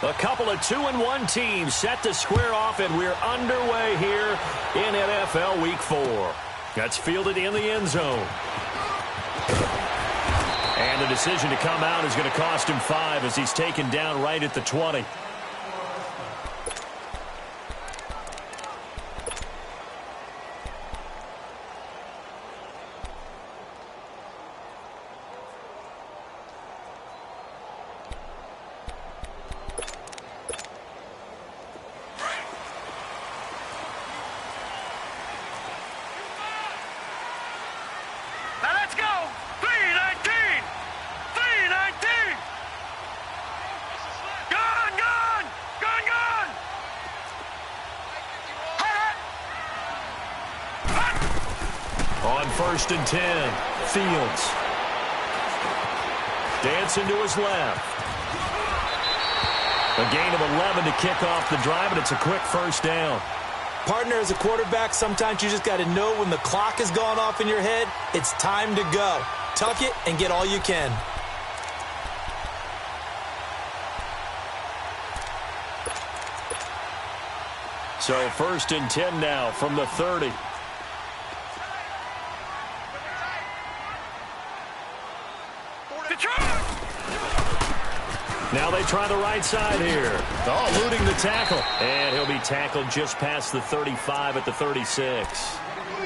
A couple of 2-1 teams set to square off, and we're underway here in NFL Week 4. That's fielded in the end zone. And the decision to come out is going to cost him 5 as he's taken down right at the 20. On 1st and 10, Fields. Dancing to his left. A gain of 11 to kick off the drive, and it's a quick first down. Partner, as a quarterback, sometimes you just got to know when the clock has gone off in your head, it's time to go. Tuck it and get all you can. So 1st and 10 now from the 30. Now they try the right side here. Oh, eluding the tackle. And he'll be tackled just past the 35 at the 36.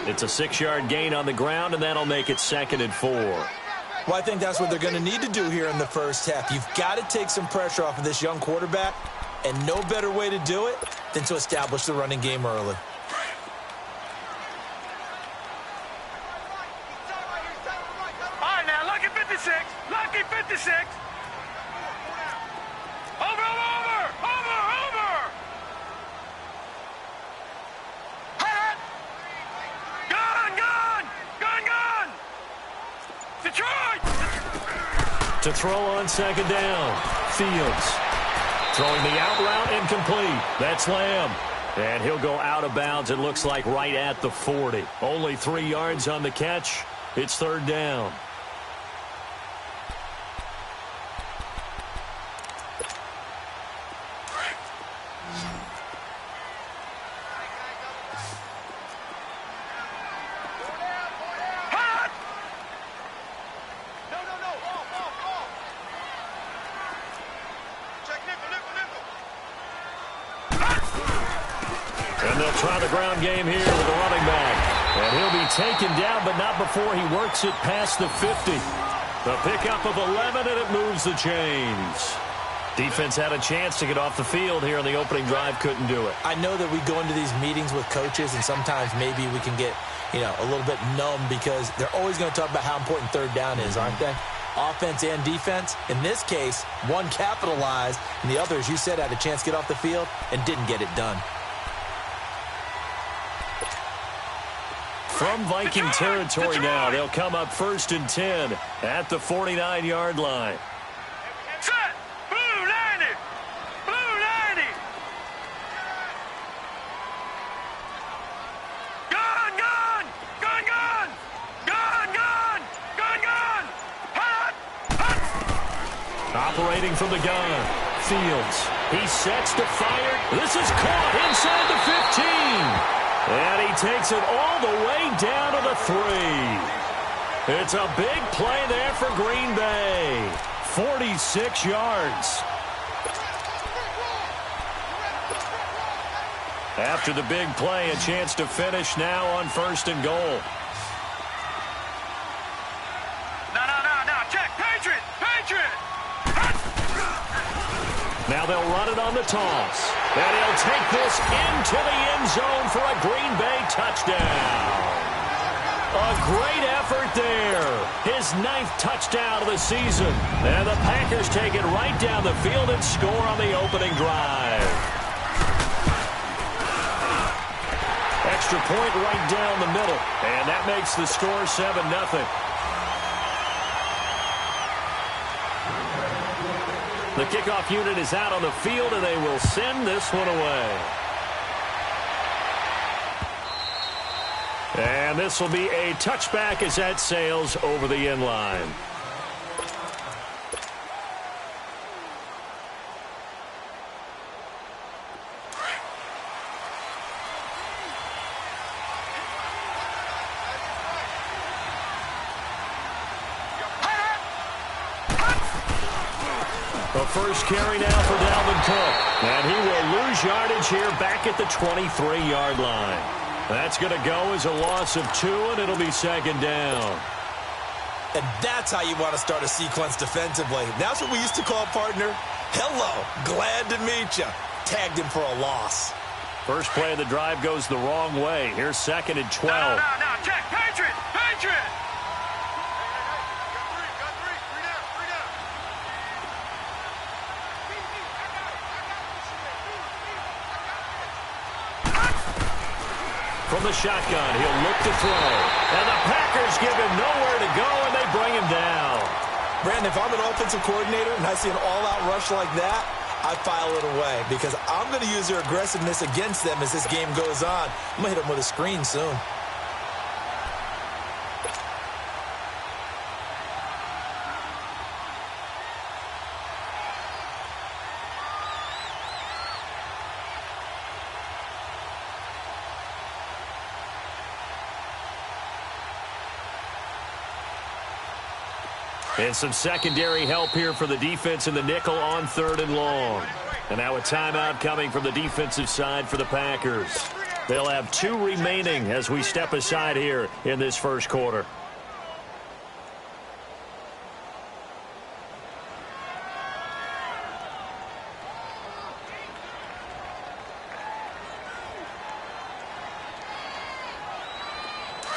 It's a 6-yard gain on the ground, and that'll make it 2nd and 4. Well, I think that's what they're going to need to do here in the first half. You've got to take some pressure off of this young quarterback, and no better way to do it than to establish the running game early. All right, now, lucky 56. Lucky 56. Over. Gun. Detroit. To throw on 2nd down. Fields. Throwing the out route incomplete. That's Lamb. And he'll go out of bounds, it looks like, right at the 40. Only 3 yards on the catch. It's 3rd down. Try the ground game here with the running back. And he'll be taken down, but not before he works it past the 50. The pickup of 11, and it moves the chains. Defense had a chance to get off the field here in the opening drive, couldn't do it. I know that we go into these meetings with coaches, and sometimes maybe we can get, a little bit numb because they're always going to talk about how important 3rd down is, aren't they? Offense and defense. In this case, one capitalized, and the other, as you said, had a chance to get off the field and didn't get it done. From Viking territory now, they'll come up 1st and 10 at the 49-yard line. Set. Blue 90. Blue 90. Gun. Hot. Operating from the gun. Fields. He sets to fire. This is caught inside the 15. And he takes it all the way down to the 3. It's a big play there for Green Bay. 46 yards. After the big play, a chance to finish now on 1st and goal. No. Check. Patriot. Now they'll run it on the toss. And he'll take this into the end zone for a Green Bay touchdown. A great effort there. His 9th touchdown of the season. And the Packers take it right down the field and score on the opening drive. Extra point right down the middle. And that makes the score 7-0. The kickoff unit is out on the field, and they will send this one away. And this will be a touchback as that sails over the end line. first carry now for Dalvin Cook. And he will lose yardage here back at the 23-yard line. That's going to go as a loss of 2, and it'll be second down. And that's how you want to start a sequence defensively. That's what we used to call, partner, hello, glad to meet you. Tagged him for a loss. First play of the drive goes the wrong way. Here's second and 12. No, check. Patriot. From the shotgun, he'll look to throw. And the Packers give him nowhere to go, and they bring him down. Brandon, if I'm an offensive coordinator and I see an all-out rush like that, I file it away because I'm going to use their aggressiveness against them as this game goes on. I'm going to hit them with a screen soon. And some secondary help here for the defense in the nickel on 3rd and long. And now a timeout coming from the defensive side for the Packers. They'll have 2 remaining as we step aside here in this first quarter.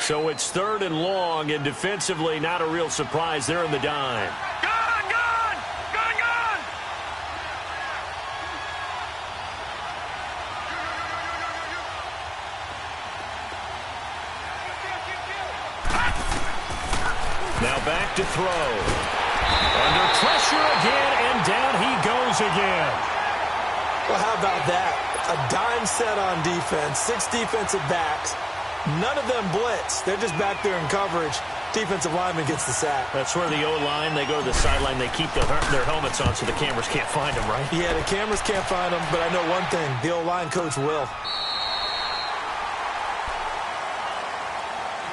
So it's 3rd and long, and defensively not a real surprise. They're in the dime. Gun! Now back to throw. Under pressure again, and down he goes again. Well, how about that? A dime set on defense, 6 defensive backs. None of them blitz. They're just back there in coverage. Defensive lineman gets the sack. That's where the O-line, they go to the sideline, they keep their helmets on so the cameras can't find them, right? Yeah, the cameras can't find them, but I know one thing. The O-line coach will.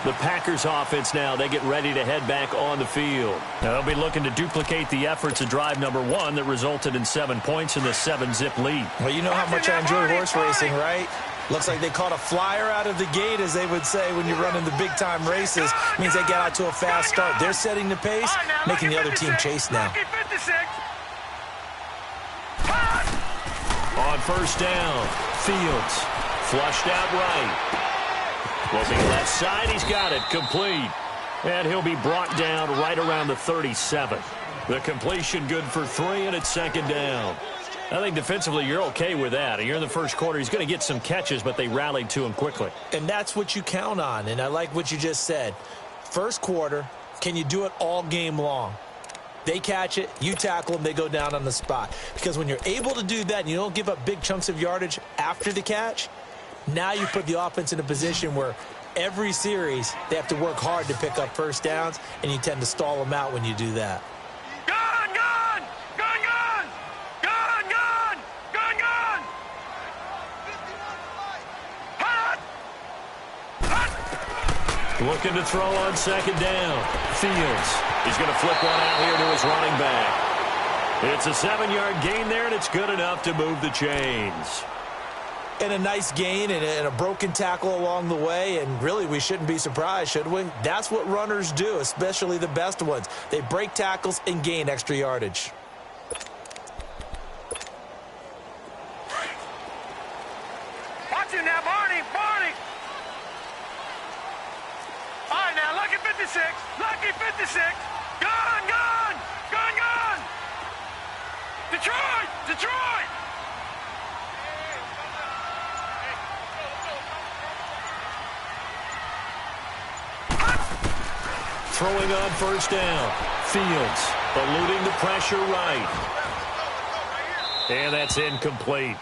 The Packers offense now, they get ready to head back on the field. Now, they'll be looking to duplicate the efforts of drive number 1 that resulted in 7 points in the 7-zip lead. Well, you know how much I enjoy horse racing, right? Looks like they caught a flyer out of the gate, as they would say when you're running the big-time races. Means they get out to a fast start. They're setting the pace, making the other team chase now. On first down, Fields flushed out right. Looking left side, he's got it, complete. And he'll be brought down right around the 37. The completion good for 3, and it's second down. I think defensively you're okay with that. You're in the first quarter. He's going to get some catches, but they rallied to him quickly. And that's what you count on, and I like what you just said. First quarter, can you do it all game long? They catch it, you tackle them, they go down on the spot. Because when you're able to do that and you don't give up big chunks of yardage after the catch, now you put the offense in a position where every series they have to work hard to pick up first downs, and you tend to stall them out when you do that. Looking to throw on second down. Fields. He's going to flip one out here to his running back. It's a 7-yard gain there, and it's good enough to move the chains. And a nice gain and a broken tackle along the way, and really we shouldn't be surprised, should we? That's what runners do, especially the best ones. They break tackles and gain extra yardage. Watch him now, Barney! All right, now, lucky 56! Lucky 56! Gun! Detroit! Throwing on first down. Fields eluding the pressure right. And that's incomplete.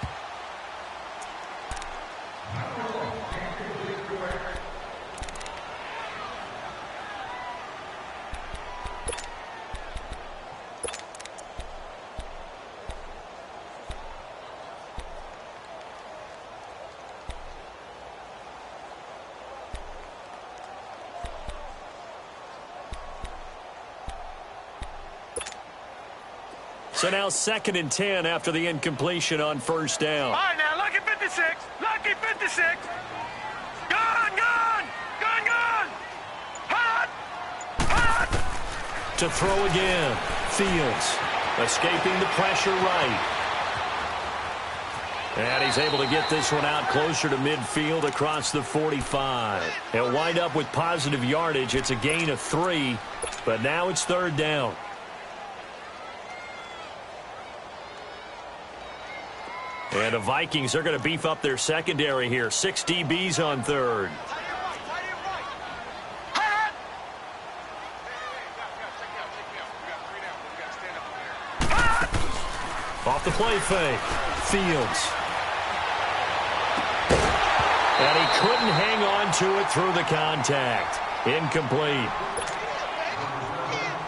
So now 2nd and 10 after the incompletion on first down. All right, now, lucky 56. Lucky 56. Gone, gone. Gone, gone. Hot. Hot. To throw again. Fields escaping the pressure right. And he's able to get this one out closer to midfield across the 45. He'll wind up with positive yardage. It's a gain of 3, but now it's 3rd down. And the Vikings are going to beef up their secondary here. 6 DBs on 3rd. Off the play fake. Fields. And he couldn't hang on to it through the contact. Incomplete.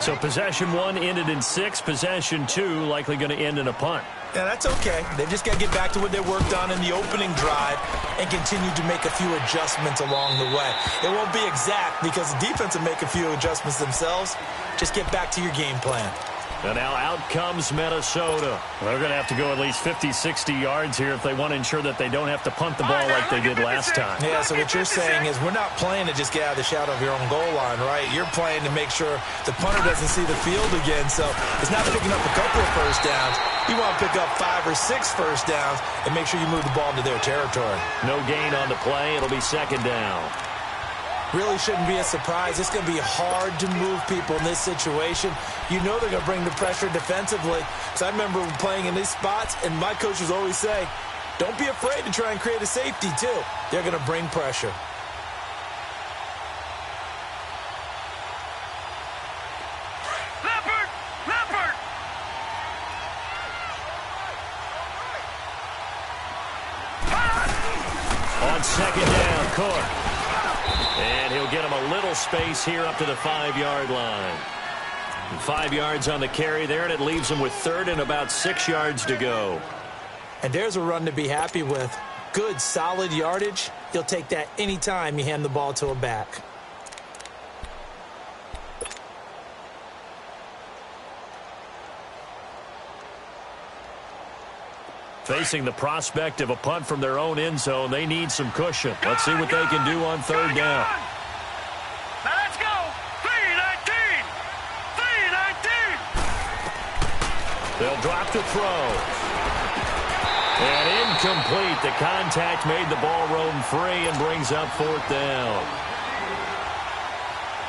So possession 1 ended in 6. Possession 2 likely going to end in a punt. Yeah, that's okay. They've just got to get back to what they worked on in the opening drive and continue to make a few adjustments along the way. It won't be exact because the defense will make a few adjustments themselves. Just get back to your game plan. And now out comes Minnesota. They're going to have to go at least 50, 60 yards here if they want to ensure that they don't have to punt the ball like they did last time. Yeah, so what you're saying is we're not playing to just get out of the shadow of your own goal line, right? You're playing to make sure the punter doesn't see the field again. So it's not picking up a couple of first downs. You want to pick up 5 or 6 first downs and make sure you move the ball into their territory. No gain on the play. It'll be 2nd down. Really shouldn't be a surprise. It's going to be hard to move people in this situation. You know they're going to bring the pressure defensively. So I remember playing in these spots, and my coaches always say, don't be afraid to try and create a safety, too. They're going to bring pressure. Leopard! Leopard! On 2nd down, Cook. And he'll get him a little space here up to the 5-yard line. 5 yards on the carry there, and it leaves him with 3rd and about 6 yards to go. And there's a run to be happy with. Good, solid yardage. You'll take that anytime you hand the ball to a back. Facing the prospect of a punt from their own end zone, they need some cushion. Let's see what they can do on 3rd down. Now let's go. 3-19. 3-19. They'll drop to throw. And incomplete. The contact made the ball roam free and brings up 4th down.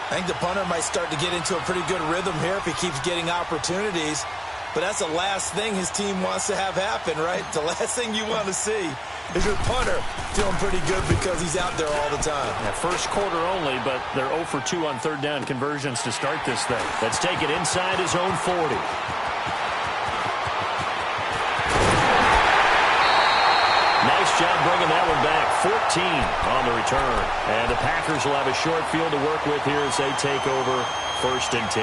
I think the punter might start to get into a pretty good rhythm here if he keeps getting opportunities. But that's the last thing his team wants to have happen, right? The last thing you want to see is your punter doing pretty good because he's out there all the time. Yeah, first quarter only, but they're 0 for 2 on 3rd down conversions to start this thing. Let's take it inside his own 40. Nice job bringing that one back. 14 on the return. And the Packers will have a short field to work with here as they take over 1st and 10.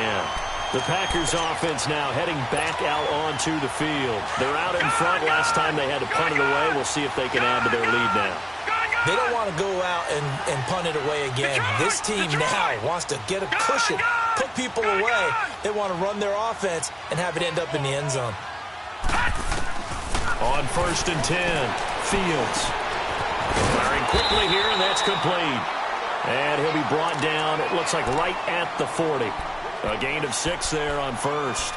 The Packers offense now heading back out onto the field. They're out in front. Last time they had to punt it away. We'll see if they can add to their lead now. They don't want to go out and punt it away again. This team now wants to get a cushion, put people away. They want to run their offense and have it end up in the end zone. On 1st and 10, Fields. Firing quickly here, and that's complete. And he'll be brought down, it looks like right at the 40. A gain of 6 there on 1st.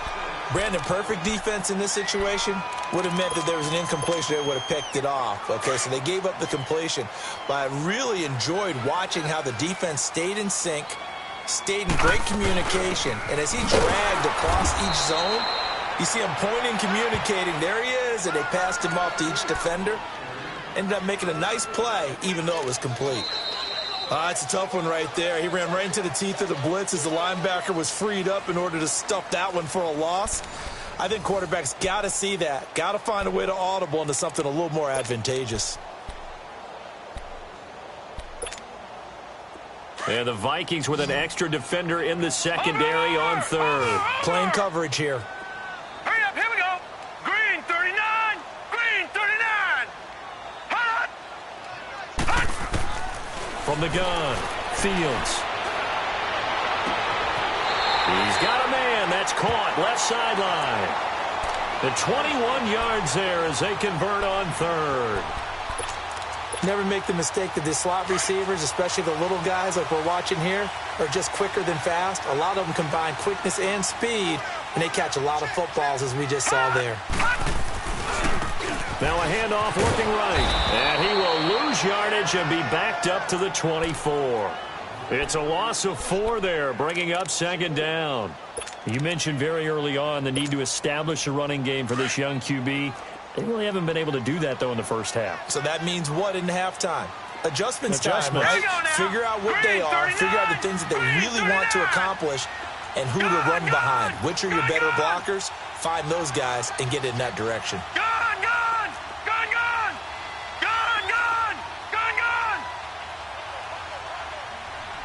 Brandon, perfect defense in this situation would have meant that there was an incompletion. They would have picked it off. Okay, so they gave up the completion. But I really enjoyed watching how the defense stayed in sync, stayed in great communication. And as he dragged across each zone, you see him pointing, communicating. There he is, and they passed him off to each defender. Ended up making a nice play, even though it was complete. It's a tough one right there. He ran right into the teeth of the blitz as the linebacker was freed up in order to stuff that one for a loss. I think quarterbacks got to see that. Got to find a way to audible into something a little more advantageous. And the Vikings with an extra defender in the secondary on 3rd. Plain coverage here. Hurry up, here we go. Green 39. Green 39. Hot. Hot. From the gun, Fields. He's got a man. That's caught. Left sideline. The 21 yards there as they convert on third. Never make the mistake that the slot receivers, especially the little guys like we're watching here, are just quicker than fast. A lot of them combine quickness and speed, and they catch a lot of footballs, as we just saw there. Now a handoff looking right, and he will lose yardage and be backed up to the 24. It's a loss of 4 there, bringing up second down. You mentioned very early on the need to establish a running game for this young QB. They really haven't been able to do that, though, in the first half. So that means what in halftime? Adjustments time, Adjustments. right? Figure out what they are, figure out the things that they really want to accomplish, and who to run behind. Which are your better blockers? Find those guys and get in that direction. Gun, gun! Gun, gun! Gun, gun! Gun, gun!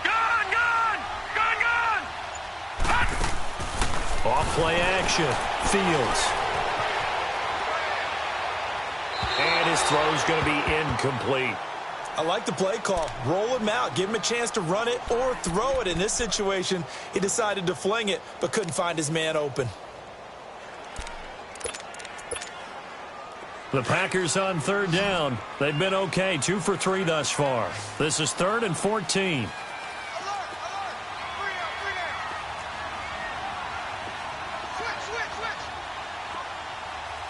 Gun, gun! Gun, gun! Off play action. Fields. And his throw's going to be incomplete. I like the play call. Roll him out. Give him a chance to run it or throw it. In this situation, he decided to fling it, but couldn't find his man open. The Packers on third down. They've been okay, 2 for 3 thus far. This is 3rd and 14.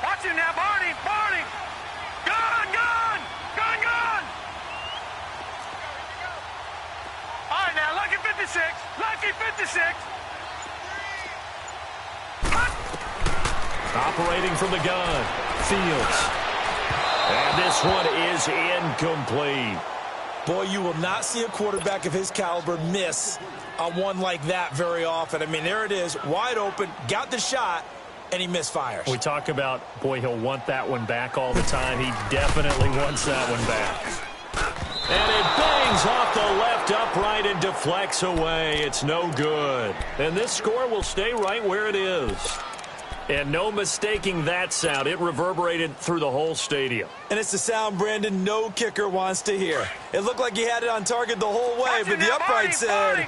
Watch him now, Barney! Barney! Gun, gun! Gun, gun! All right, now, Lucky 56. Lucky 56. Operating from the gun. Fields. And this one is incomplete. Boy, you will not see a quarterback of his caliber miss on one like that very often. I mean, there it is, wide open, got the shot, and he misfires. We talk about, boy, he'll want that one back all the time. He definitely wants that one back. And it bangs off the left upright and deflects away. It's no good. And this score will stay right where it is. And no mistaking that sound. It reverberated through the whole stadium. And it's the sound, Brandon, no kicker wants to hear. It looked like he had it on target the whole way, but the upright said,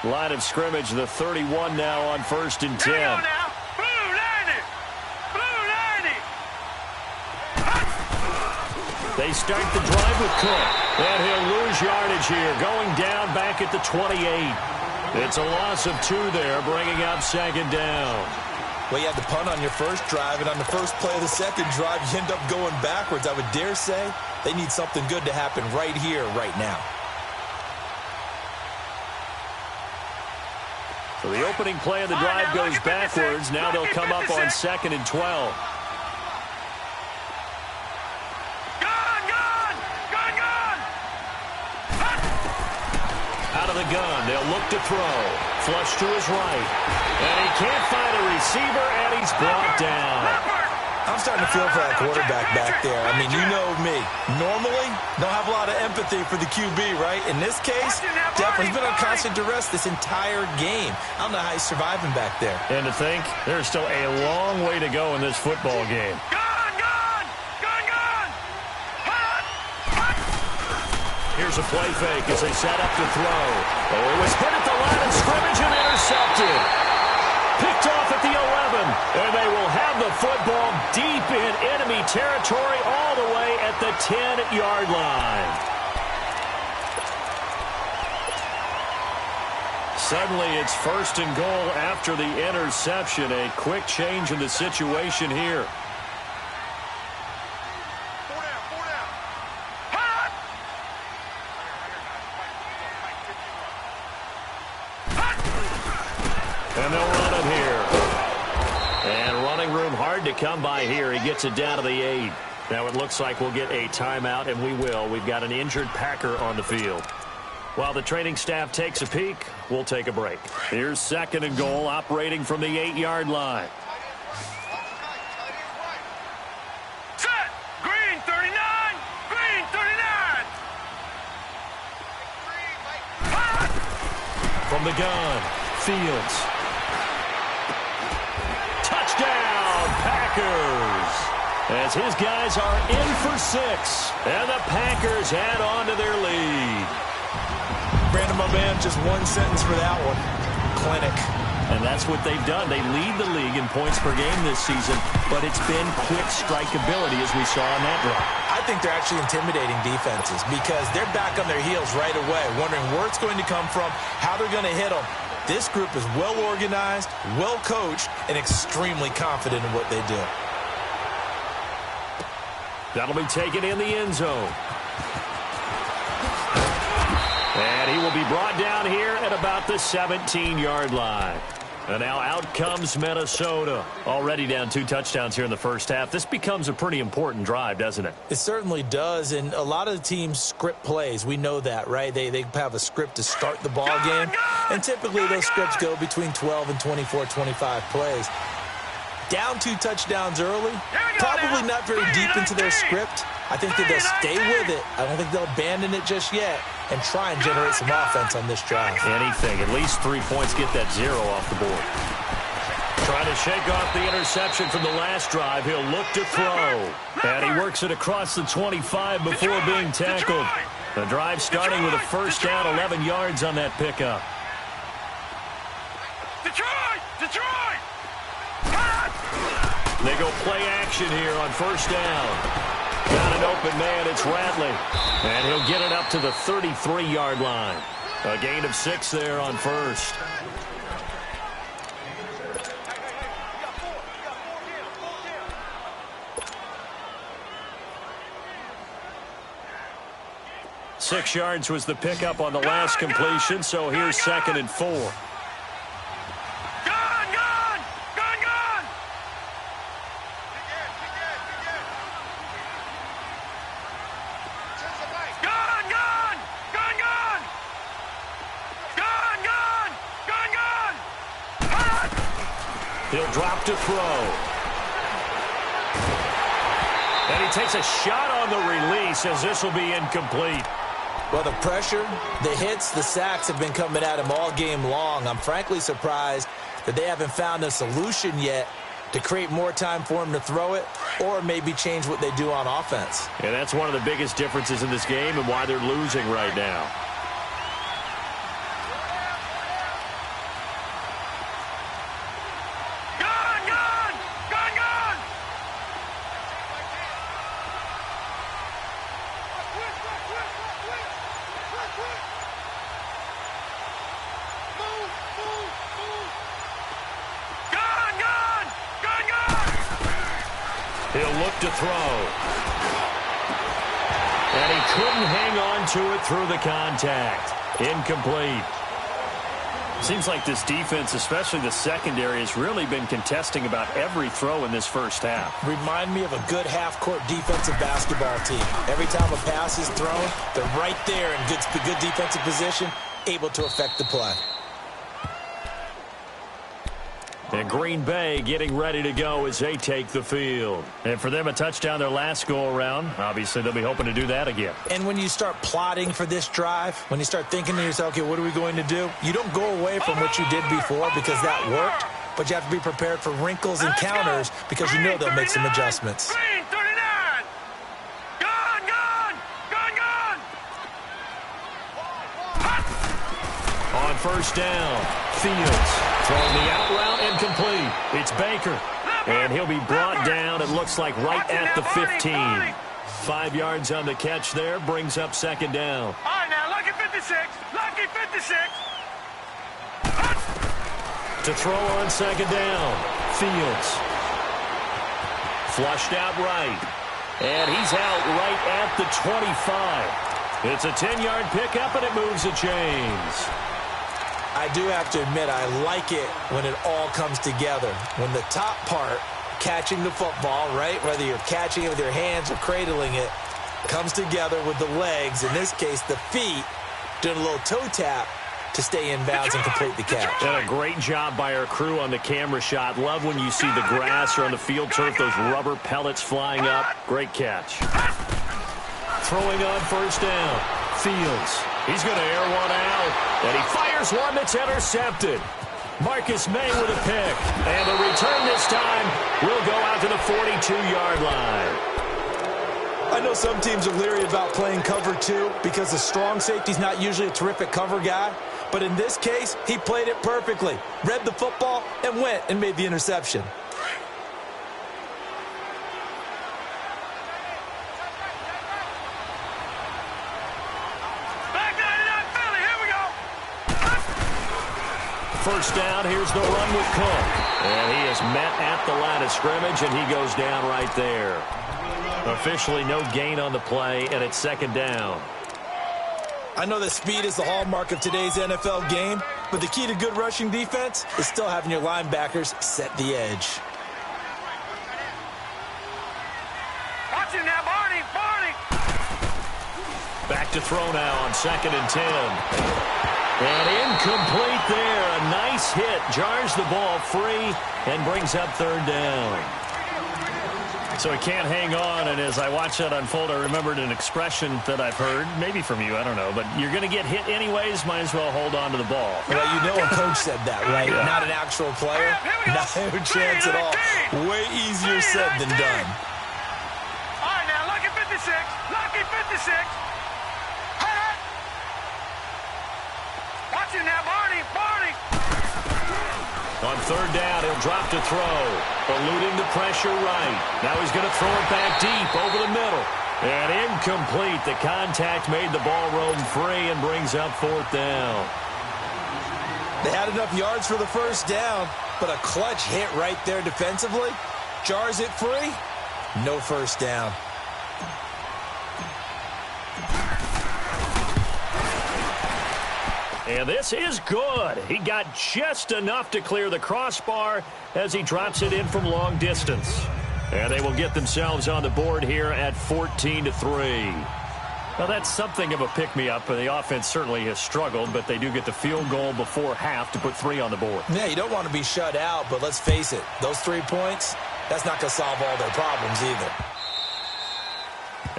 Line of scrimmage, the 31 now on 1st and 10. Now. Blue 90. Blue 90. They start the drive with Cook. And he'll lose yardage here, going down back at the 28. It's a loss of 2 there, bringing up second down. Well, you had the punt on your first drive, and on the first play of the second drive, you end up going backwards. I would dare say they need something good to happen right here, right now. So the opening play of the drive goes backwards. Now they'll come up on 2nd and 12. Gun, gun! Gun, gun! Out of the gun, they'll look to throw. Flush to his right. And he can't find a receiver, and he's brought down. I'm starting to feel for that quarterback back there. I mean, you know me. Normally, don't have a lot of empathy for the QB, right? In this case, definitely been on constant duress this entire game. I don't know how he's surviving back there. And to think, there's still a long way to go in this football game. Gun, gun! Gun, gun! Here's a play fake as they set up to throw. Oh, it was hit at the line of scrimmage and intercepted. Picked off at the 11, and they will have the football deep in enemy territory all the way at the 10-yard line. Suddenly, it's 1st and goal after the interception. A quick change in the situation here. And they'll run it here. And running room hard to come by here. He gets it down to the 8. Now it looks like we'll get a timeout, and we will. We've got an injured Packer on the field. While the training staff takes a peek, we'll take a break. Here's 2nd and goal, operating from the 8-yard line. Set! Green 39! Green 39! From the gun, Fields. Touchdown, Packers! As his guys are in for 6, and the Packers add on to their lead. Brandon, my man, just one sentence for that one. Clinic. And that's what they've done. They lead the league in points per game this season, but it's been quick strikeability as we saw on that drive. I think they're actually intimidating defenses because they're back on their heels right away, wondering where it's going to come from, how they're going to hit them. This group is well organized, well coached, and extremely confident in what they do. That'll be taken in the end zone. And he will be brought down here at about the 17-yard line. And now out comes Minnesota. Already down 2 touchdowns here in the first half. This becomes a pretty important drive, doesn't it? It certainly does, and a lot of the teams script plays. We know that, right? They have a script to start the ball game, and typically those scripts go between 12 and 24, 25 plays. Down 2 touchdowns early, probably not very deep into their script. I think that they'll stay with it. I don't think they'll abandon it just yet and try and generate some offense on this drive. Anything. At least 3 points, get that 0 off the board. Trying to shake off the interception from the last drive. He'll look to throw. And he works it across the 25 before being tackled. The drive starting with a first down, 11 yards on that pickup. Detroit! They go play action here on first down. Got an open man, it's Ratley. And he'll get it up to the 33-yard line. A gain of 6 there on first. Six yards was the pickup on the last completion, so here's 2nd and 4. He'll drop to throw. And he takes a shot on the release as this will be incomplete. Well, the pressure, the hits, the sacks have been coming at him all game long. I'm frankly surprised that they haven't found a solution yet to create more time for him to throw it or maybe change what they do on offense. And that's one of the biggest differences in this game and why they're losing right now. He'll look to throw. And he couldn't hang on to it through the contact. Incomplete. Seems like this defense, especially the secondary, has really been contesting about every throw in this first half. Remind me of a good half-court defensive basketball team. Every time a pass is thrown, they're right there in good defensive position, able to affect the play. And Green Bay getting ready to go as they take the field. And for them, a touchdown their last go-around. Obviously, they'll be hoping to do that again. And when you start plotting for this drive, when you start thinking to yourself, okay, what are we going to do? You don't go away from what you did before because that worked, but you have to be prepared for wrinkles and counters because you know they'll make some adjustments. On first down, Fields throwing the out route and complete. It's Baker, and he'll be brought down, it looks like, right at the 15. 5 yards on the catch there, brings up 2nd down. All right, now, lucky 56. Lucky 56. To throw on 2nd down, Fields. Flushed out right, and he's out right at the 25. It's a 10-yard pickup, and it moves the chains. I do have to admit, I like it when it all comes together. When the top part, catching the football, right, whether you're catching it with your hands or cradling it, comes together with the legs, in this case the feet, doing a little toe tap to stay in bounds and complete the catch. And a great job by our crew on the camera shot. Love when you see the grass or on the field turf, those rubber pellets flying up. Great catch. Throwing on first down, Fields. He's going to air one out, and he fires one that's intercepted. Marcus May with a pick, and the return this time will go out to the 42-yard line. I know some teams are leery about playing cover 2 because the strong safety's not usually a terrific cover guy. But in this case, he played it perfectly. Read the football and went and made the interception. First down, here's the run with Cook. And he is met at the line of scrimmage, and he goes down right there. Officially no gain on the play, and it's second down. I know that speed is the hallmark of today's NFL game, but the key to good rushing defense is still having your linebackers set the edge. Watch him now, Barney, Barney. Back to throw now on 2nd and 10. And incomplete there. A nice hit. Jars the ball free and brings up 3rd down. So he can't hang on, and as I watch that unfold, I remembered an expression that I've heard, maybe from you, I don't know, but you're going to get hit anyways, might as well hold on to the ball. Well, you know a coach said that, right? Yeah. Not an actual player. Not a chance at all. Way easier said than done. All right, now, lucky 56. Lucky 56. Watch him now, Barney, Barney. On 3rd down, he'll drop to throw. Eluding the pressure right. Now he's going to throw it back deep over the middle. And incomplete. The contact made the ball roam free and brings up 4th down. They had enough yards for the first down, but a clutch hit right there defensively. Jars it free. No first down. And this is good. He got just enough to clear the crossbar as he drops it in from long distance. And they will get themselves on the board here at 14-3. Now, that's something of a pick-me-up. The offense certainly has struggled, but they do get the field goal before half to put 3 on the board. Yeah, you don't want to be shut out, but let's face it. Those 3 points, that's not going to solve all their problems either.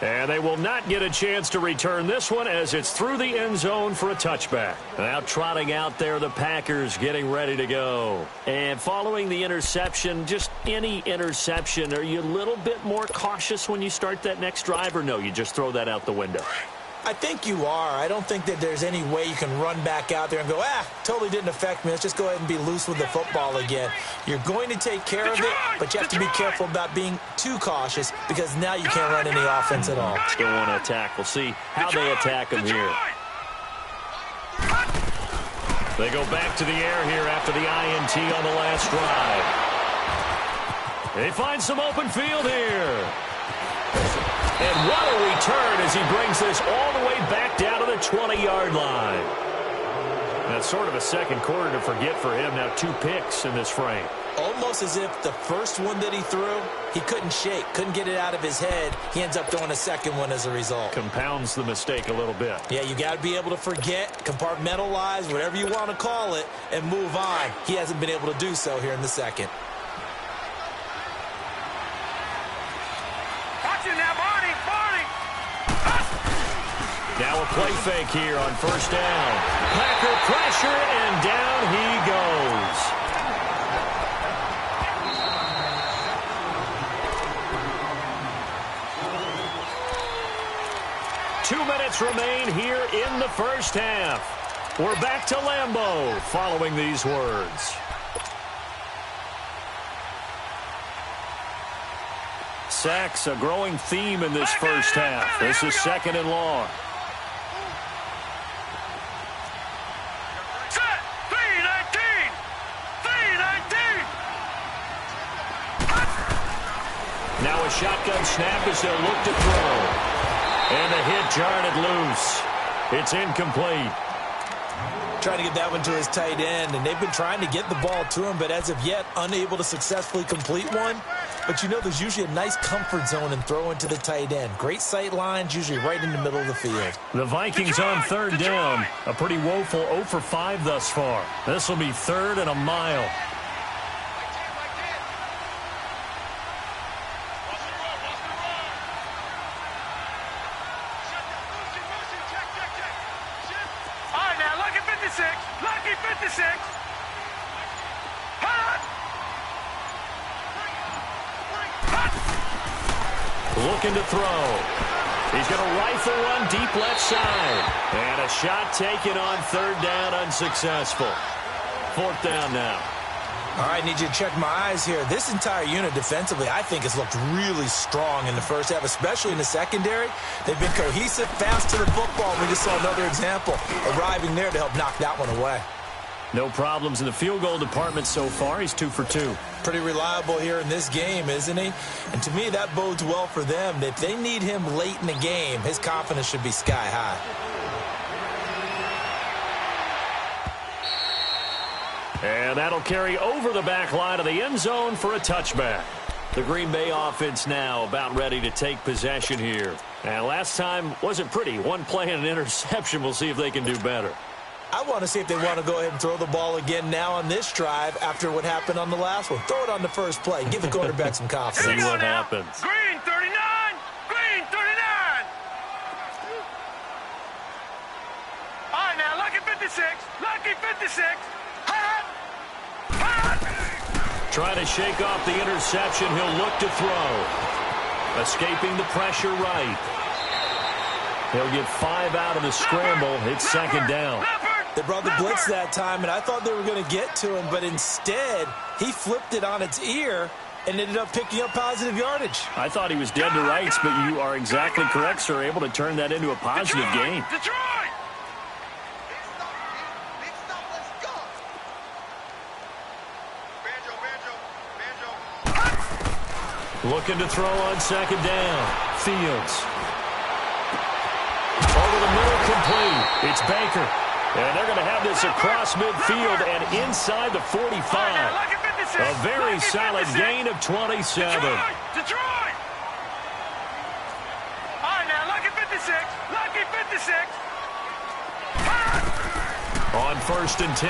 And they will not get a chance to return this one as it's through the end zone for a touchback. Now trotting out there, the Packers getting ready to go. And following the interception, just any interception, are you a little bit more cautious when you start that next drive, or no, you just throw that out the window? I think you are. I don't think that there's any way you can run back out there and go, totally didn't affect me. Let's just go ahead and be loose with the football again. You're going to take care of it, but you have to be careful about being too cautious because now you can't run any offense at all. Still want to attack. We'll see how they attack them here. They go back to the air here after the INT on the last drive. They find some open field here. And what a return as he brings this all the way back down to the 20-yard line. That's sort of a second quarter to forget for him. Now 2 picks in this frame. Almost as if the first one that he threw, he couldn't shake, couldn't get it out of his head. He ends up throwing a second one as a result. Compounds the mistake a little bit. Yeah, you got to be able to forget, compartmentalize, whatever you want to call it, and move on. He hasn't been able to do so here in the second. Now a play fake here on 1st down. Packer pressure, and down he goes. Two minutes remain here in the first half. We're back to Lambeau following these words. Sacks, a growing theme in this first half. This is 2nd and long. Now a shotgun snap as they'll look to throw. And the hit jarred it loose. It's incomplete. Trying to get that one to his tight end, and they've been trying to get the ball to him, but as of yet, unable to successfully complete one. But you know there's usually a nice comfort zone in throwing to the tight end. Great sight lines, usually right in the middle of the field. The Vikings on 3rd down. A pretty woeful 0 for 5 thus far. This will be 3rd and a mile. Lucky 56. Looking to throw. He's going to rifle one deep left side. And a shot taken on third down, unsuccessful. Fourth down now. All right, need you to check my eyes here. This entire unit defensively, I think, has looked really strong in the first half, especially in the secondary. They've been cohesive, fast to the football. We just saw another example arriving there to help knock that one away. No problems in the field goal department so far. He's 2 for 2. Pretty reliable here in this game, isn't he? And to me, that bodes well for them. If they need him late in the game, his confidence should be sky high. And that'll carry over the back line of the end zone for a touchback. The Green Bay offense now about ready to take possession here. And last time wasn't pretty. One play and an interception. We'll see if they can do better. I want to see if they want to go ahead and throw the ball again now on this drive after what happened on the last one. Throw it on the first play. Give the quarterback some confidence. See what happens. Green 39! Green 39! All right, now, lucky 56. Lucky 56. Hot! Hot! Trying to shake off the interception. He'll look to throw. Escaping the pressure right. He'll get 5 out of the scramble. It's second down. They brought the blitz that time, and I thought they were going to get to him, but instead, he flipped it on its ear and ended up picking up positive yardage. I thought he was dead to rights, but you are exactly correct, sir. Able to turn that into a positive gain. Detroit! Looking to throw on second down. Fields. Over the middle, complete. It's Baker. And they're going to have this across midfield and inside the 45. A very solid gain of 27. Detroit! All right, now, lucky 56. Lucky 56. On first and 10,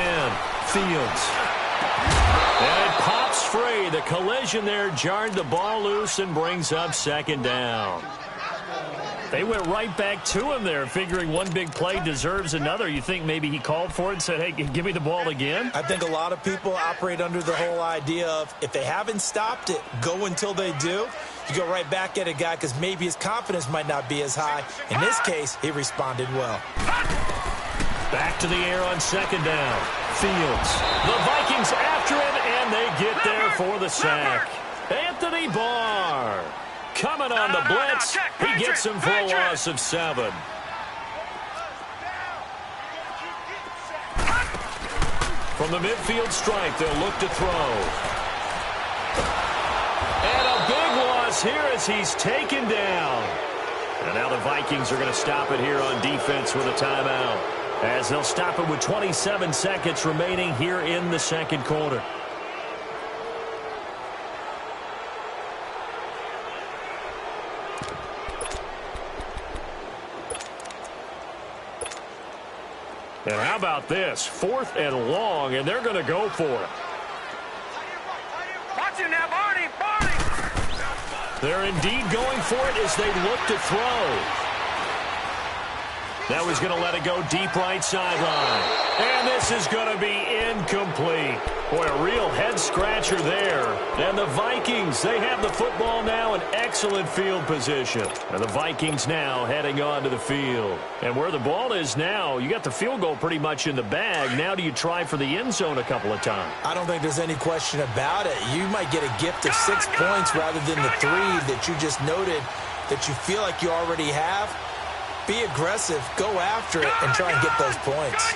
Fields. And it pops free. The collision there jarred the ball loose and brings up second down. They went right back to him there, figuring one big play deserves another. You think maybe he called for it and said, hey, give me the ball again? I think a lot of people operate under the whole idea of if they haven't stopped it, go until they do. You go right back at a guy because maybe his confidence might not be as high. In this case, he responded well. Back to the air on second down. Fields. The Vikings after him, and they get there for the sack. Anthony Barr. Coming on the blitz. He gets him for a loss of 7. From the midfield stripe, they'll look to throw. And a big loss here as he's taken down. And now the Vikings are going to stop it here on defense with a timeout, as they'll stop it with 27 seconds remaining here in the second quarter. And how about this? 4th and long, and they're going to go for it. Watch him now, Barney! Barney! They're indeed going for it as they look to throw. Now he's going to let it go deep right sideline. And this is going to be incomplete. Boy, a real head-scratcher there. And the Vikings, they have the football now in excellent field position. And the Vikings now heading on to the field. And where the ball is now, you got the field goal pretty much in the bag. Now do you try for the end zone a couple of times? I don't think there's any question about it. You might get a gift of 6 points rather than the 3 that you just noted that you feel like you already have. Be aggressive, go after it, and try and get those points.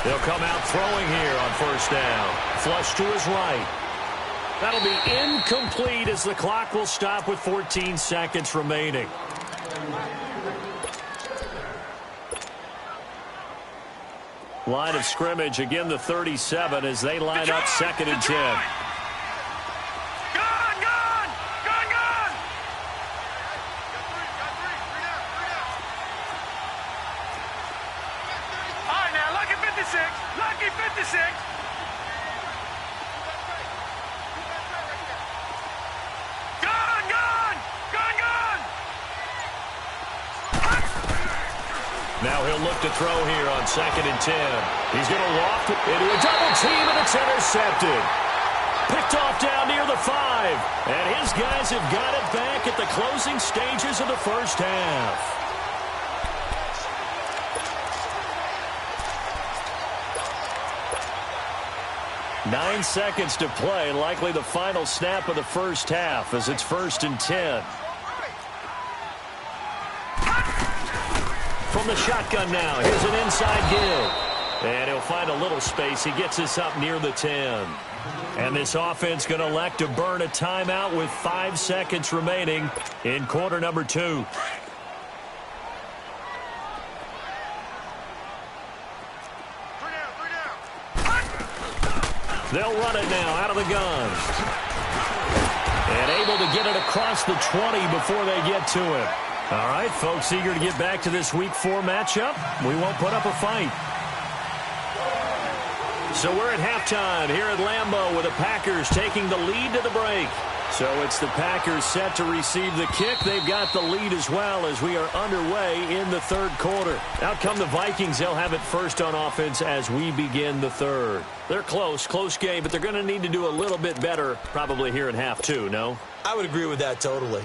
They'll come out throwing here on first down. Flush to his right. That'll be incomplete as the clock will stop with 14 seconds remaining. Line of scrimmage, again the 37 as they line up second and 10. Lucky 56. Now he'll look to throw here on second and 10. He's going to loft it into a double team, and intercepted. Picked off down near the 5. And his guys have got it back at the closing stages of the first half. Nine seconds to play, likely the final snap of the first half as it's 1st and 10. From the shotgun now, here's an inside give. And he'll find a little space. He gets this up near the 10. And this offense going to elect to burn a timeout with 5 seconds remaining in quarter number 2. They'll run it now out of the gun. And able to get it across the 20 before they get to it. All right, folks, eager to get back to this Week 4 matchup. We won't put up a fight. So we're at halftime here at Lambeau with the Packers taking the lead to the break. So it's the Packers set to receive the kick. They've got the lead as well as we are underway in the third quarter. Out come the Vikings. They'll have it first on offense as we begin the third. They're close game, but they're going to need to do a little bit better probably here in half 2, no? I would agree with that totally.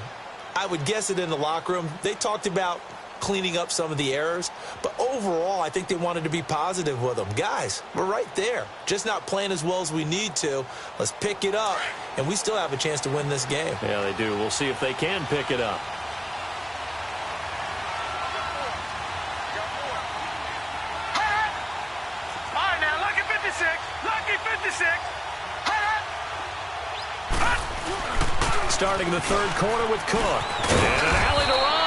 I would guess it in the locker room. They talked about cleaning up some of the errors, but overall I think they wanted to be positive with them. Guys, we're right there, just not playing as well as we need to. Let's pick it up, and we still have a chance to win this game. Yeah, they do. We'll see if they can pick it up. All right, now, lucky 56. Lucky 56. Starting the third quarter with Cook. And an alley to run.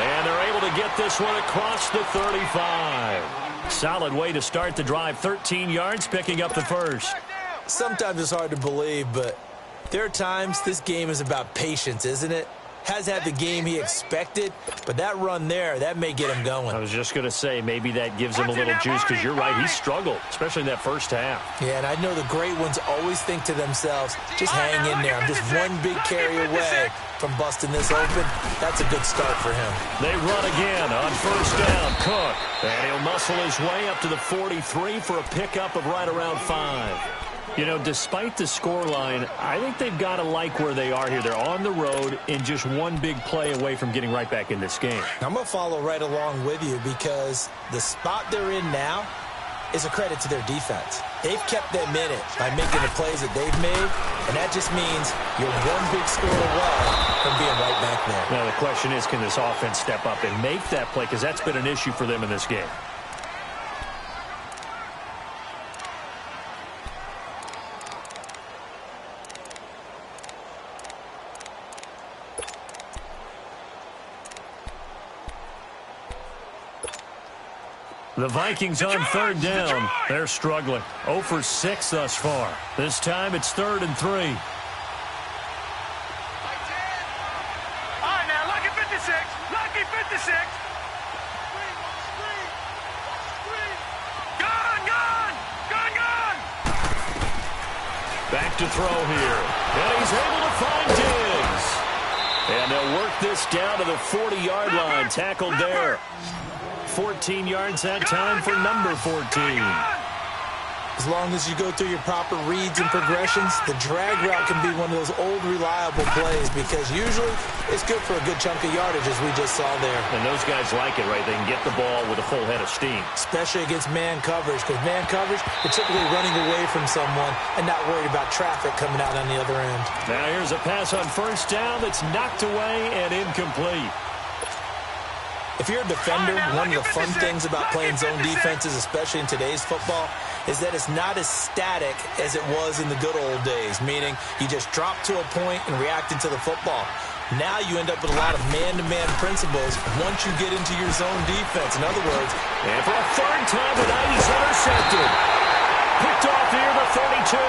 And they're able to get this one across the 35. Solid way to start the drive. 13 yards, picking up the first. Sometimes it's hard to believe, but there are times this game is about patience, isn't it? Has had the game he expected, but that run there, that may get him going. I was just going to say, maybe that gives him a little juice, because you're right, he struggled, especially in that first half. Yeah, and I know the great ones always think to themselves, just hang in there. I'm just one big carry away from busting this open. That's a good start for him. They run again on first down. Cook. And he'll muscle his way up to the 43 for a pickup of right around 5. You know, despite the scoreline, I think they've got to like where they are here. They're on the road and just one big play away from getting right back in this game. I'm going to follow right along with you because the spot they're in now is a credit to their defense. They've kept them in it by making the plays that they've made, and that just means you're one big score away from being right back there. Now, the question is, can this offense step up and make that play? Because that's been an issue for them in this game. The Vikings on third down. They're struggling. 0 for 6 thus far. This time it's 3rd and 3. All right, now, lucky 56. Lucky 56. Gun. Back to throw here. And he's able to find Diggs. And they'll work this down to the 40-yard line. Tackled there. 14 yards that time for number 14. As long as you go through your proper reads and progressions, the drag route can be one of those old reliable plays because usually it's good for a good chunk of yardage, as we just saw there. And those guys like it, right? They can get the ball with a full head of steam. Especially against man coverage, because man coverage, you're typically running away from someone and not worried about traffic coming out on the other end. Now here's a pass on first down that's knocked away and incomplete. If you're a defender, one of the fun things about playing zone defenses, especially in today's football, is that it's not as static as it was in the good old days, meaning you just drop to a point and react into the football. Now you end up with a lot of man-to-man principles once you get into your zone defense. In other words, and for a third time tonight, he's intercepted. Picked off near the 32.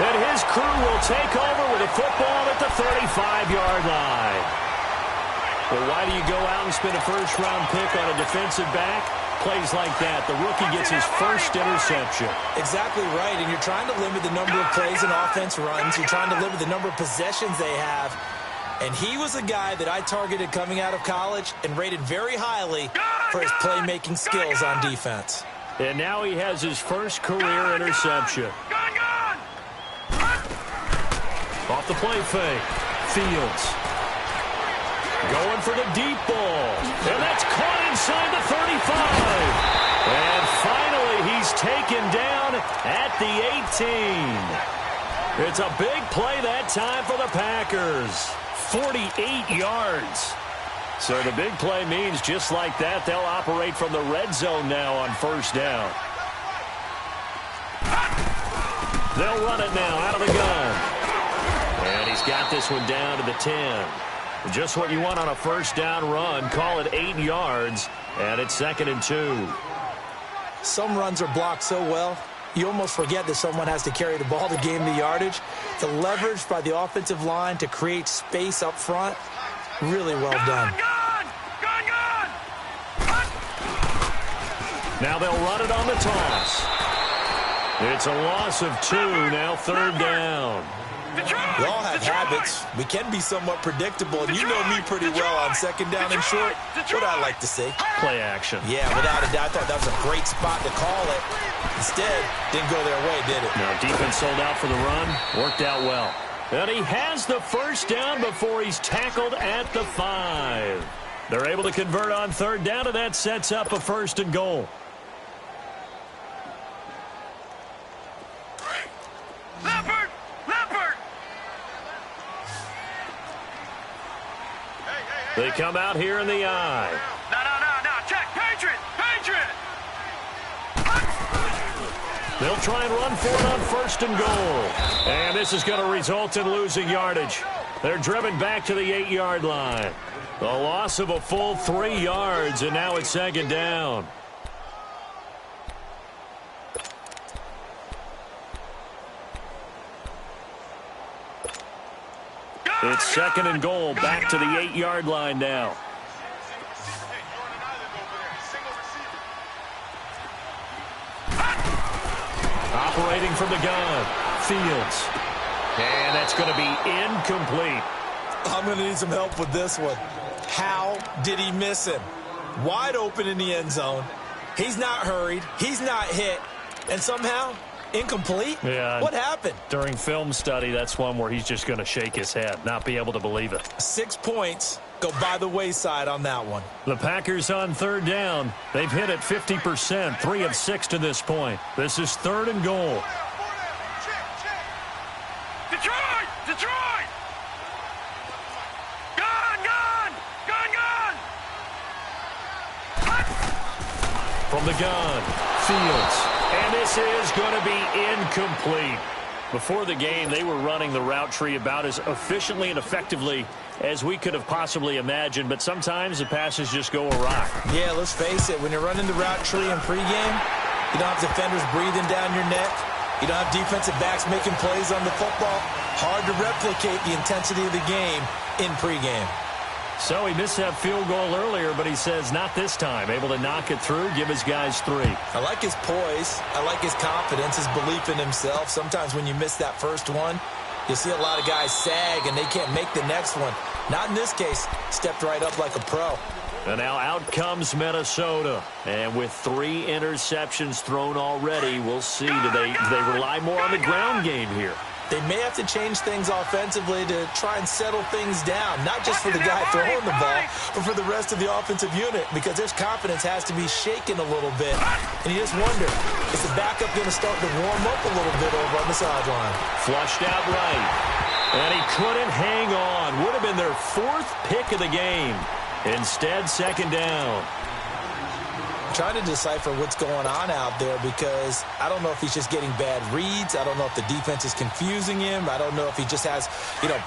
And his crew will take over with a football at the 35-yard line. Well, why do you go out and spend a first-round pick on a defensive back? Plays like that. The rookie gets his first interception. Exactly right, and you're trying to limit the number of plays an offense runs. You're trying to limit the number of possessions they have. And he was a guy that I targeted coming out of college and rated very highly for his playmaking skills on defense. And now he has his first career interception. Gun! Off the play fake. Fields. Going for the deep ball. And that's caught inside the 35. And finally, he's taken down at the 18. It's a big play that time for the Packers. 48 yards. So the big play means just like that, they'll operate from the red zone now on first down. They'll run it now out of the gun. And he's got this one down to the 10. Just what you want on a first down run. Call it 8 yards, and it's 2nd and 2. Some runs are blocked so well, you almost forget that someone has to carry the ball to gain the yardage. The leverage by the offensive line to create space up front, really well done. Now they'll run it on the toss. It's a loss of 2, now 3rd down. We all have habits. We can be somewhat predictable, and you know me pretty well on 2nd down and short. What I like to say. Play action. Yeah, without a doubt, I thought that was a great spot to call it. Instead, didn't go their way, did it? Now, defense sold out for the run. Worked out well. And he has the first down before he's tackled at the 5. They're able to convert on 3rd down, and that sets up a 1st and goal. They come out here in the eye. No. Check. Patriot. They'll try and run for it on 1st and goal. And this is going to result in losing yardage. They're driven back to the 8-yard line. A loss of a full 3 yards, and now it's 2nd down. It's 2nd and goal, back to the 8-yard line now. Operating from the gun, Fields. And that's going to be incomplete. I'm going to need some help with this one. How did he miss him? Wide open in the end zone. He's not hurried. He's not hit. And somehow, incomplete? Yeah. What happened? During film study, that's one where he's just going to shake his head, not be able to believe it. 6 points go by the wayside on that one. The Packers on 3rd down. They've hit it 50%, 3 of 6 to this point. This is 3rd and goal. Detroit! Gun! From the gun, Fields. And this is going to be incomplete. Before the game, they were running the route tree about as efficiently and effectively as we could have possibly imagined, but sometimes the passes just go awry. Yeah, let's face it. When you're running the route tree in pregame, you don't have defenders breathing down your neck. You don't have defensive backs making plays on the football. Hard to replicate the intensity of the game in pregame. So he missed that field goal earlier, but he says not this time. Able to knock it through, give his guys 3. I like his poise. I like his confidence, his belief in himself. Sometimes when you miss that first one, you see a lot of guys sag and they can't make the next one. Not in this case. Stepped right up like a pro. And now out comes Minnesota. And with 3 interceptions thrown already, we'll see. Do they rely more on the ground game here? They may have to change things offensively to try and settle things down, not just for the guy throwing the ball, but for the rest of the offensive unit, because their confidence has to be shaken a little bit. And you just wonder, is the backup going to start to warm up a little bit over on the sideline? Flushed out right. And he couldn't hang on. Would have been their 4th pick of the game. Instead, 2nd down. Trying to decipher what's going on out there, because I don't know if he's just getting bad reads. I don't know if the defense is confusing him. I don't know if he just has,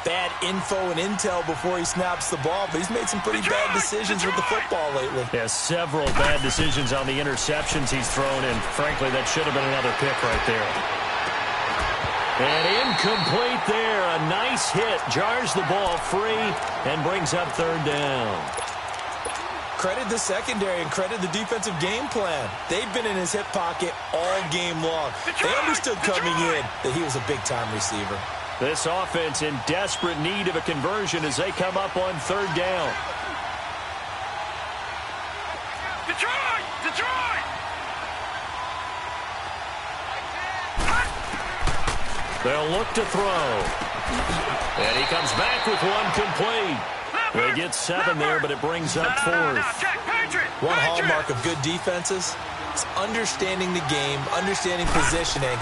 bad info and intel before he snaps the ball. But he's made some pretty bad decisions with the football lately. Yeah, several bad decisions on the interceptions he's thrown, and frankly, that should have been another pick right there. And incomplete there. A nice hit. Jars the ball free and brings up 3rd down. Credit the secondary and credit the defensive game plan. They've been in his hip pocket all game long. They understood coming in that he was a big-time receiver. This offense in desperate need of a conversion as they come up on 3rd down. Detroit! They'll look to throw. And he comes back with one complete. They get 7 there, but it brings up 4th. One hallmark of good defenses is understanding the game, understanding positioning,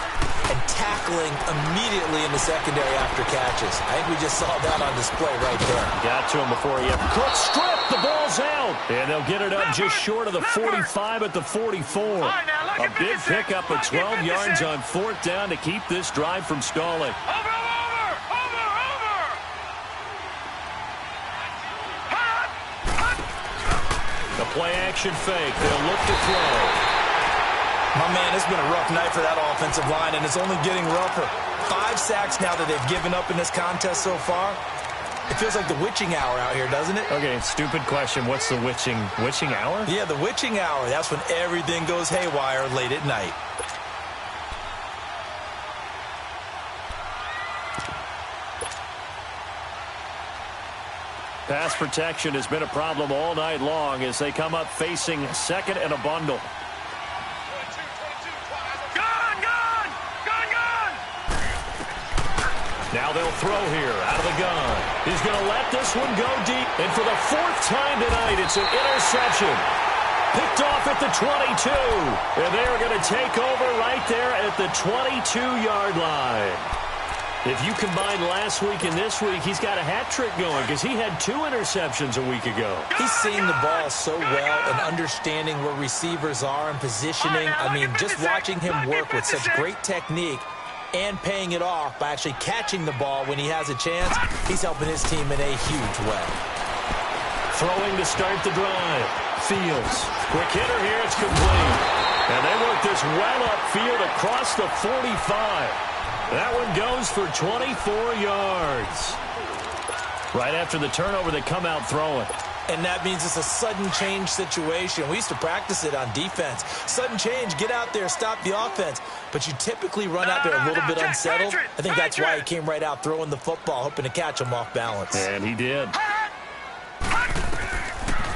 and tackling immediately in the secondary after catches. I think we just saw that on display right there. Got to him before he had quick strip. The ball's out. And they'll get it up just short of the 45 at the 44. A big pickup of 12 yards on 4th down to keep this drive from stalling. The play-action fake. They'll look to throw. My man, it's been a rough night for that offensive line, and it's only getting rougher. 5 sacks now that they've given up in this contest so far. It feels like the witching hour out here, doesn't it? Okay, stupid question. What's the witching hour? Yeah, the witching hour. That's when everything goes haywire late at night. Pass protection has been a problem all night long as they come up facing 2nd and a bundle. Now they'll throw here out of the gun. He's going to let this one go deep. And for the 4th time tonight, it's an interception. Picked off at the 22. And they are going to take over right there at the 22-yard line. If you combine last week and this week, he's got a hat trick going because he had 2 interceptions a week ago. He's seeing the ball so well and understanding where receivers are and positioning. I mean, just watching him work with such great technique and paying it off by actually catching the ball when he has a chance, he's helping his team in a huge way. Throwing to start the drive. Fields. Quick hitter here. It's complete. And they work this well upfield across the 45. That one goes for 24 yards. Right after the turnover, they come out throwing. And that means it's a sudden change situation. We used to practice it on defense. Sudden change, get out there, stop the offense. But you typically run out there a little bit unsettled. I think that's why he came right out throwing the football, hoping to catch him off balance. And he did.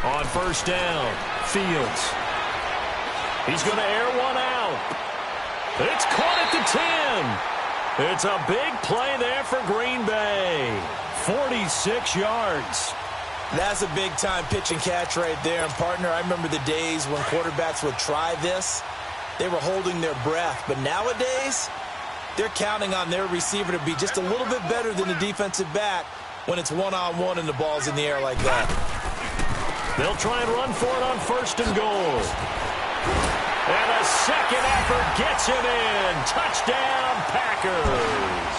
On 1st down, Fields. He's going to air one out. It's caught at the 10. It's a big play there for Green Bay. 46 yards. That's a big-time pitch and catch right there. And, partner, I remember the days when quarterbacks would try this. They were holding their breath. But nowadays, they're counting on their receiver to be just a little bit better than the defensive back when it's one-on-one and the ball's in the air like that. They'll try and run for it on 1st and goal. And a second effort gets him in. Touchdown, Packers.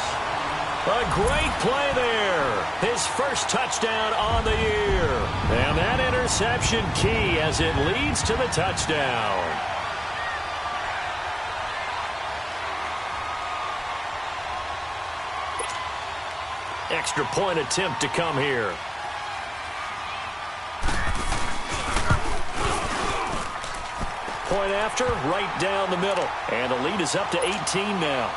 A great play there. His first touchdown on the year. And that interception key as it leads to the touchdown. Extra point attempt to come here. Point after, right down the middle. And the lead is up to 18 now.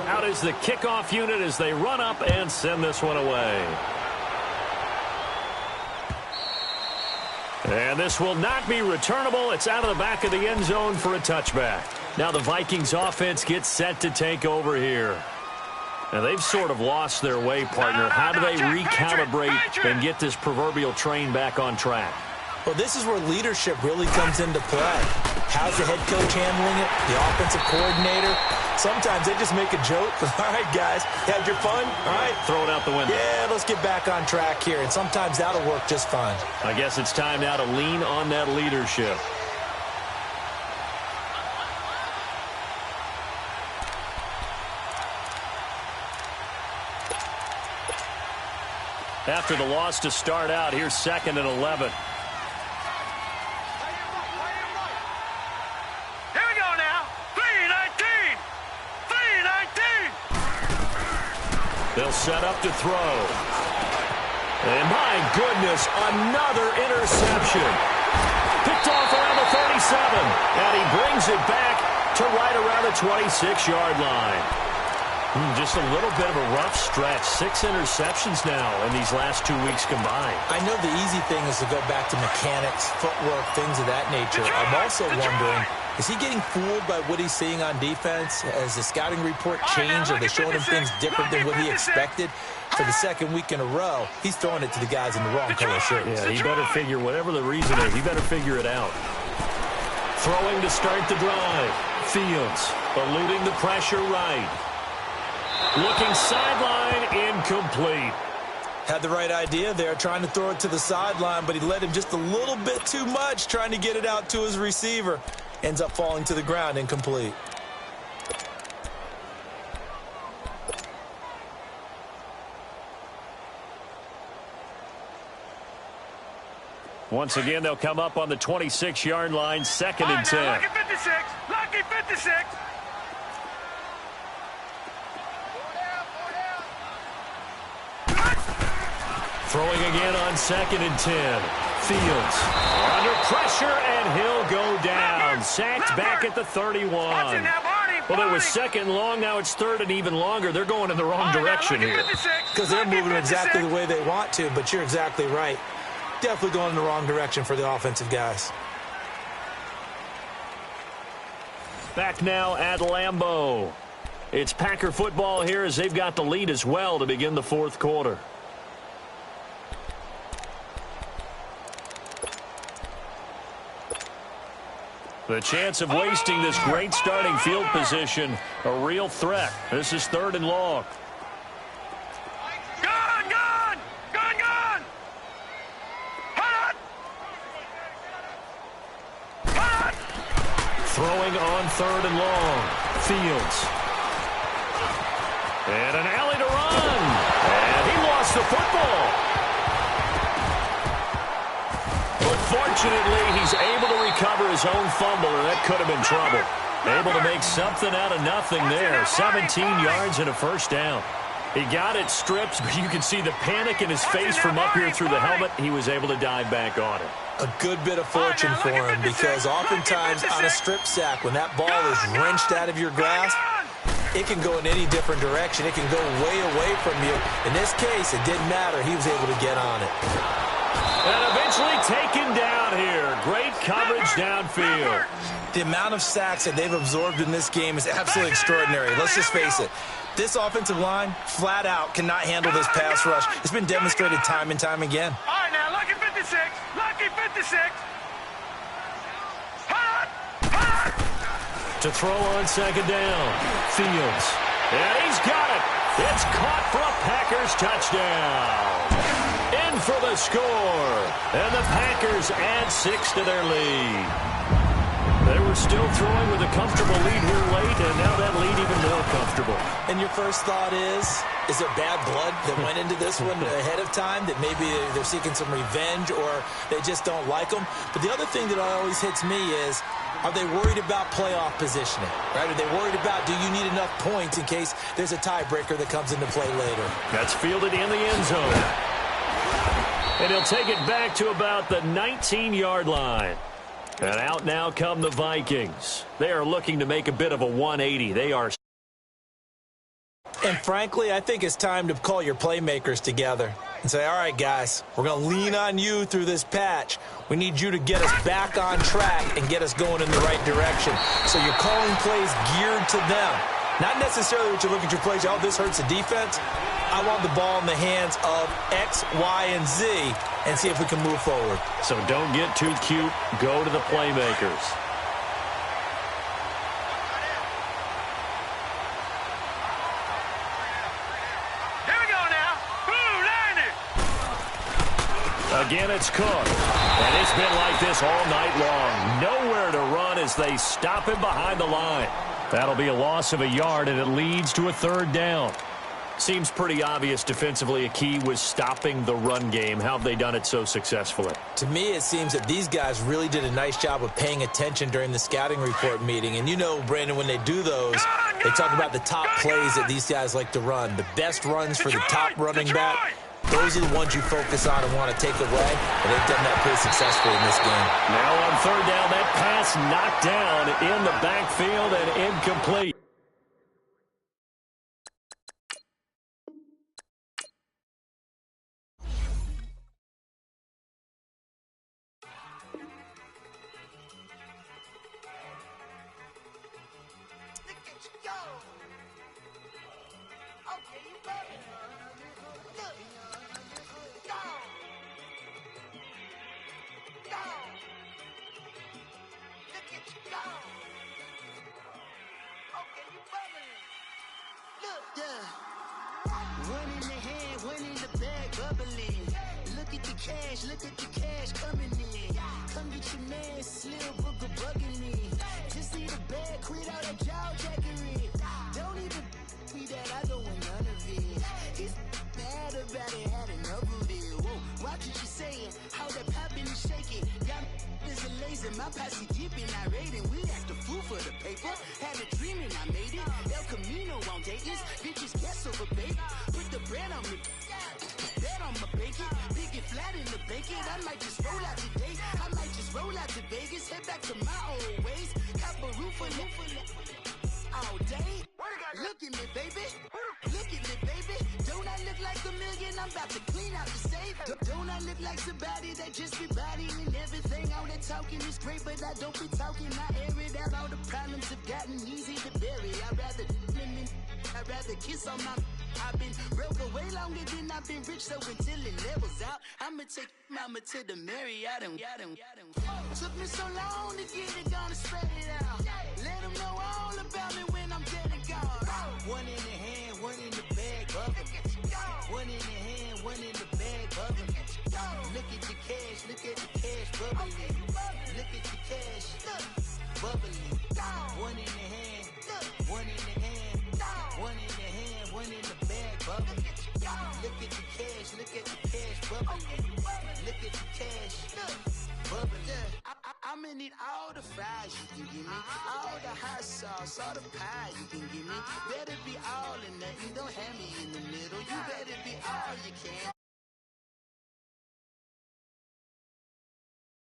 Out is the kickoff unit as they run up and send this one away. And this will not be returnable. It's out of the back of the end zone for a touchback. Now the Vikings offense gets set to take over here. Now they've sort of lost their way, partner. How do they recalibrate and get this proverbial train back on track? Well, this is where leadership really comes into play. How's the head coach handling it? The offensive coordinator? Sometimes they just make a joke. All right, guys, had your fun? All right. Throw it out the window. Yeah, let's get back on track here. And sometimes that'll work just fine. I guess it's time now to lean on that leadership. After the loss to start out, here's 2nd and 11. Here we go now. 3-19. 3-19. They'll set up to throw. And my goodness, another interception. Picked off around the 37. And he brings it back to right around the 26-yard line. Just a little bit of a rough stretch. 6 interceptions now in these last 2 weeks combined. I know the easy thing is to go back to mechanics, footwork, things of that nature. I'm also wondering, Is he getting fooled by what he's seeing on defense? Has the scouting report changed? Are they showing him things different than what he expected? For the second week in a row, he's throwing it to the guys in the wrong color shirts. Yeah, he better figure, whatever the reason is, he better figure it out. Throwing to start the drive. Fields eluding the pressure right. Looking sideline, incomplete. Had the right idea there, trying to throw it to the sideline, but he led him just a little bit too much, trying to get it out to his receiver. Ends up falling to the ground, incomplete. Once again, they'll come up on the 26-yard line, 2nd and 10. Lucky 56. Lucky 56. Throwing again on 2nd and 10. Fields under pressure, and he'll go down. Sacked back at the 31. Well, it was 2nd and long. Now it's 3rd and even longer. They're going in the wrong direction here. Because they're moving exactly the way they want to, but you're exactly right. Definitely going in the wrong direction for the offensive guys. Back now at Lambeau. It's Packer football here as they've got the lead as well to begin the 4th quarter. The chance of wasting this great starting field position, a real threat. This is 3rd and long. Gone, gone, gone, gone. Hot. Hot. Throwing on 3rd and long. Fields. And an alley to run. And he lost the football. Fortunately, he's able to recover his own fumble, and that could have been trouble. Able to make something out of nothing there. 17 yards and a 1st down. He got it stripped, but you can see the panic in his face from up here through the helmet. He was able to dive back on it. A good bit of fortune for him, because oftentimes on a strip sack, when that ball is wrenched out of your grasp, it can go in any different direction. It can go way away from you. In this case, it didn't matter. He was able to get on it. And eventually taken down here. Great coverage downfield. The amount of sacks that they've absorbed in this game is absolutely extraordinary. Let's just face it. This offensive line, flat out, cannot handle this pass rush. It's been demonstrated time and time again. All right, now, lucky 56. Lucky 56. Hot. Hot. To throw on 2nd down. Fields. And he's got it. It's caught for a Packers touchdown. In for the score. And the Packers add 6 to their lead. They were still throwing with a comfortable lead here late, and now that lead even more comfortable. And your first thought is there bad blood that went into this one ahead of time, that maybe they're seeking some revenge or they just don't like them? But the other thing that always hits me is, are they worried about playoff positioning? Right? Are they worried about, do you need enough points in case there's a tiebreaker that comes into play later? That's fielded in the end zone. And he'll take it back to about the 19-yard line. And out now come the Vikings. They are looking to make a bit of a 180. They are. And frankly, I think it's time to call your playmakers together and say, all right, guys, we're going to lean on you through this patch. We need you to get us back on track and get us going in the right direction. So you're calling plays geared to them. Not necessarily what you're looking at your plays. Oh, this hurts the defense. I want the ball in the hands of X, Y, and Z and see if we can move forward. So don't get too cute. Go to the playmakers. Here we go now. Ooh, landed. Again, it's Cook. And it's been like this all night long. Nowhere to run as they stop him behind the line. That'll be a loss of a yard, and it leads to a 3rd down. Seems pretty obvious defensively a key was stopping the run game. How have they done it so successfully? To me, it seems that these guys really did a nice job of paying attention during the scouting report meeting. And you know, Brandon, when they do those, they talk about the top plays that these guys like to run. The best runs for the top running back, those are the ones you focus on and want to take away. And they've done that pretty successfully in this game. Now on 3rd down, that pass knocked down in the backfield and incomplete. Yeah. One in the hand, one in the bag, bubbling. Look at the cash coming in. Come get your man, Slim Booker bugging me. Just need a bag, quit all that jaw jackery. Don't even me that I don't want none of it. He's mad about it, had enough of it. Whoa, watch what you saying, how that poppin' and shaking. Got is a lazy, my posse deep and irate, and we act a fool for the paper. Had a dream and I made it. El Camino on Dayton's, bitches guess over baby. Put the bread on me, bet on my bacon. Big and flat in the bacon. I might just roll out today. I might just roll out to Vegas, head back to my old ways. Cop a roof for all day. Look at me, baby. Look at me, baby. Don't I look like a million? I'm about to clean out the safe. Don't I look like somebody that just be bodying everything? All that talking is great, but I don't be talking. I air it out. All the problems have gotten easy to bury. I'd rather kiss on my. I've been broke way longer than I've been rich, so until it levels out, I'ma take mama to the Marriott and took me so long to get it, gonna spread it out. Let them know all about me when I'm dead and gone. One in the hand, one in the bag, bubbling. One in the hand, one in the bag, bubbling. Look at the cash, bubbling. Look at the cash, bubbling. One in the hand, one in the hand, one in the hand, one in the bag, bubbling. Look at the cash, bubbling. Look at the cash, bubbling. I'ma need all the fries you can give me, all the hot sauce, all the pie you can give me. Better be all or nothing, don't have me in the middle. You better be all you can.